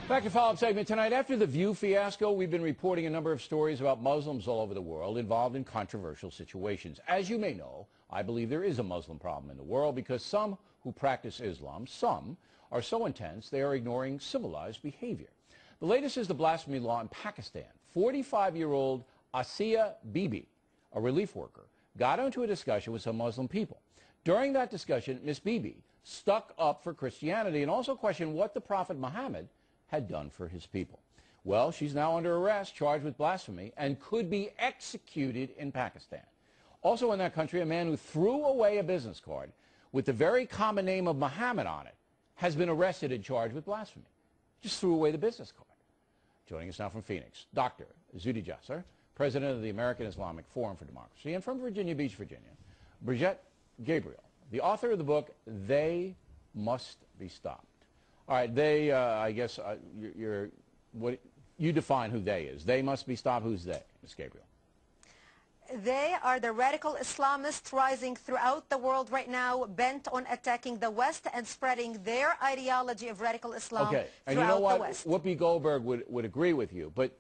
Back to follow-up segment tonight. After the View fiasco, we've been reporting a number of stories about Muslims all over the world involved in controversial situations. As you may know, I believe there is a Muslim problem in the world because some who practice Islam, some, are so intense they are ignoring civilized behavior. The latest is the blasphemy law in Pakistan. 45-year-old Asiya Bibi, a relief worker, got into a discussion with some Muslim people. During that discussion, Miss Bibi stuck up for Christianity and also questioned what the Prophet Muhammad had done for his people. Well, she's now under arrest, charged with blasphemy, and could be executed in Pakistan. Also in that country, a man who threw away a business card with the very common name of Muhammad on it has been arrested and charged with blasphemy. Just threw away the business card. Joining us now from Phoenix, Dr. Zuhdi Jasser, president of the American Islamic Forum for Democracy, and from Virginia Beach, Virginia, Brigitte Gabriel, the author of the book, They Must Be Stopped. All right, they, I guess, what you define who they is. They must be stopped. Who's they, Ms. Gabriel? They are the radical Islamists rising throughout the world right now, bent on attacking the West and spreading their ideology of radical Islam okay. And throughout you know what? the West. Whoopi Goldberg would agree with you, but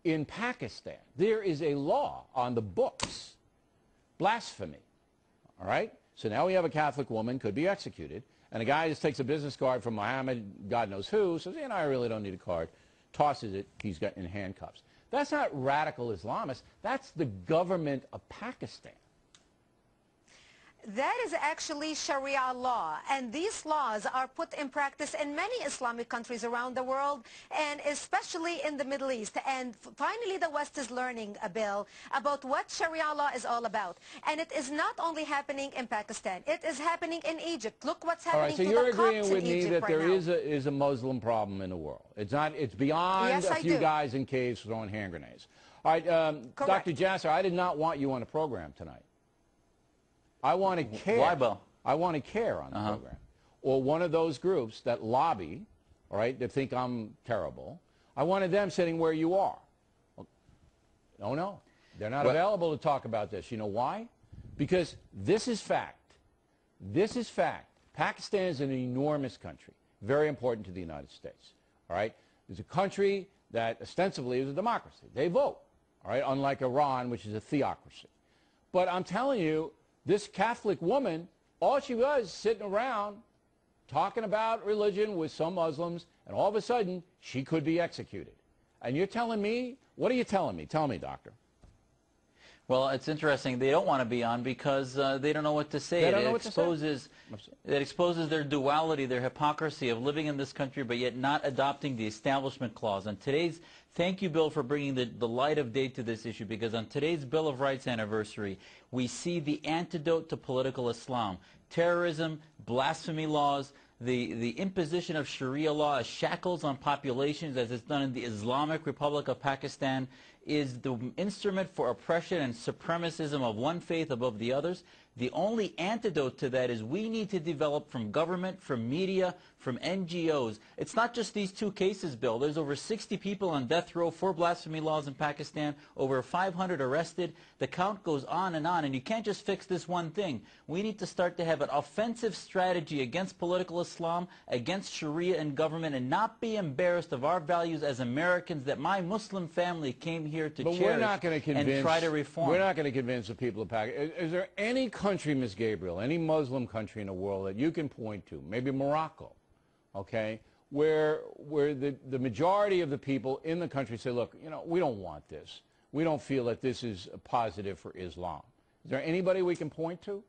in Pakistan, there is a law on the books, blasphemy, all right? So now we have a Catholic woman, could be executed, and a guy just takes a business card from Muhammad, God knows who, says, you know, I really don't need a card, tosses it, he's got in handcuffs. That's not radical Islamists, that's the government of Pakistan. That is actually Sharia law, and these laws are put in practice in many Islamic countries around the world, and especially in the Middle East. And finally, the West is learning, Bill, about what Sharia law is all about. And it is not only happening in Pakistan, it is happening in Egypt. Look what's happening to the Copts in Egypt right now. So you're agreeing with me that there is a Muslim problem in the world. It's beyond a few guys in caves throwing hand grenades. All right, Dr. Jasser, I did not want you on the program tonight. I want to CAIR. Why, Bill? I want to CAIR on the program. Or one of those groups that lobby, all right, that think I'm terrible. I wanted them sitting where you are. Well, no, they're not available to talk about this. You know why? Because this is fact. This is fact. Pakistan is an enormous country, very important to the United States. All right? It's a country that ostensibly is a democracy. They vote, all right, unlike Iran, which is a theocracy. But I'm telling you, this Catholic woman, all she was sitting around talking about religion with some Muslims, and all of a sudden, she could be executed. And you're telling me, what are you telling me? Tell me, doctor. Well, it's interesting. They don't want to be on because they don't know what to say. It exposes their duality, their hypocrisy of living in this country, but yet not adopting the Establishment Clause. And today's, thank you, Bill, for bringing the light of day to this issue, because on today's Bill of Rights anniversary, we see the antidote to political Islam. Terrorism, blasphemy laws, the imposition of Sharia law as shackles on populations, as it's done in the Islamic Republic of Pakistan, is the instrument for oppression and supremacism of one faith above the others. The only antidote to that is we need to develop from government, from media, from NGOs. It's not just these two cases, Bill. There's over 60 people on death row for blasphemy laws in Pakistan, over 500 arrested. The count goes on, and you can't just fix this one thing. We need to start to have an offensive strategy against political Islam, against Sharia and government, and not be embarrassed of our values as Americans that my Muslim family came here to cherish and try to reform. We're not going to convince the people of Pakistan. Is there any country, Ms. Gabriel, any Muslim country in the world that you can point to, maybe Morocco, okay, where the majority of the people in the country say, look, you know, we don't want this. We don't feel that this is a positive for Islam. Is there anybody we can point to?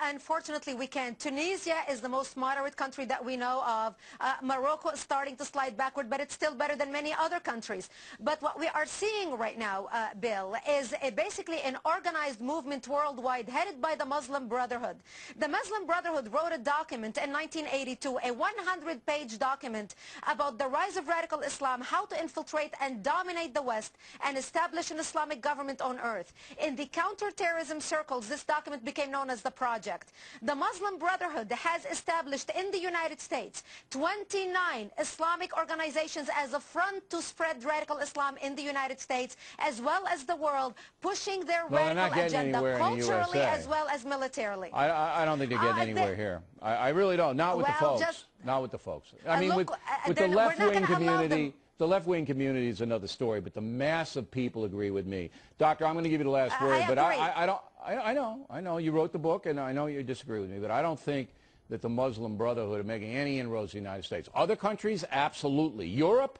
Unfortunately, we can't. Tunisia is the most moderate country that we know of. Morocco is starting to slide backward, but it's still better than many other countries. But what we are seeing right now, Bill, is basically an organized movement worldwide headed by the Muslim Brotherhood. The Muslim Brotherhood wrote a document in 1982, a 100-page document about the rise of radical Islam, how to infiltrate and dominate the West and establish an Islamic government on earth. In the counterterrorism circles, this document became known as the project. The Muslim Brotherhood has established in the United States 29 Islamic organizations as a front to spread radical Islam in the United States as well as the world, pushing their radical agenda culturally as well as militarily. I don't think they're getting anywhere here. I really don't. Not with the folks. Not with the folks. I mean, with the left-wing community. The left-wing community is another story, but the mass of people agree with me. Doctor, I'm going to give you the last word, but I know you wrote the book, and I know you disagree with me, but I don't think that the Muslim Brotherhood are making any inroads in the United States. Other countries, absolutely. Europe,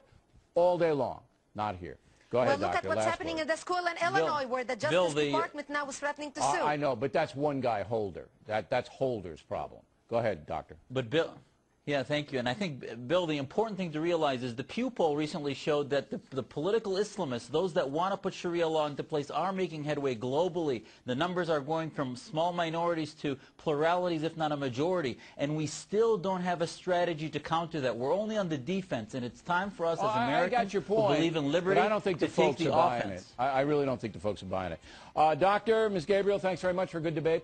all day long. Not here. Go ahead, Doctor. Well, look at what's happening in the school in Illinois, where the Justice Department now is threatening to sue. I know, but that's one guy, Holder. That's Holder's problem. Go ahead, Doctor. But Bill... Yeah, thank you. And I think, Bill, the important thing to realize is the Pew poll recently showed that the political Islamists, those that want to put Sharia law into place, are making headway globally. The numbers are going from small minorities to pluralities, if not a majority. And we still don't have a strategy to counter that. We're only on the defense, and it's time for us as Americans who believe in liberty but I don't think the folks are buying it. I really don't think the folks are buying it. Doctor, Ms. Gabriel, thanks very much for a good debate.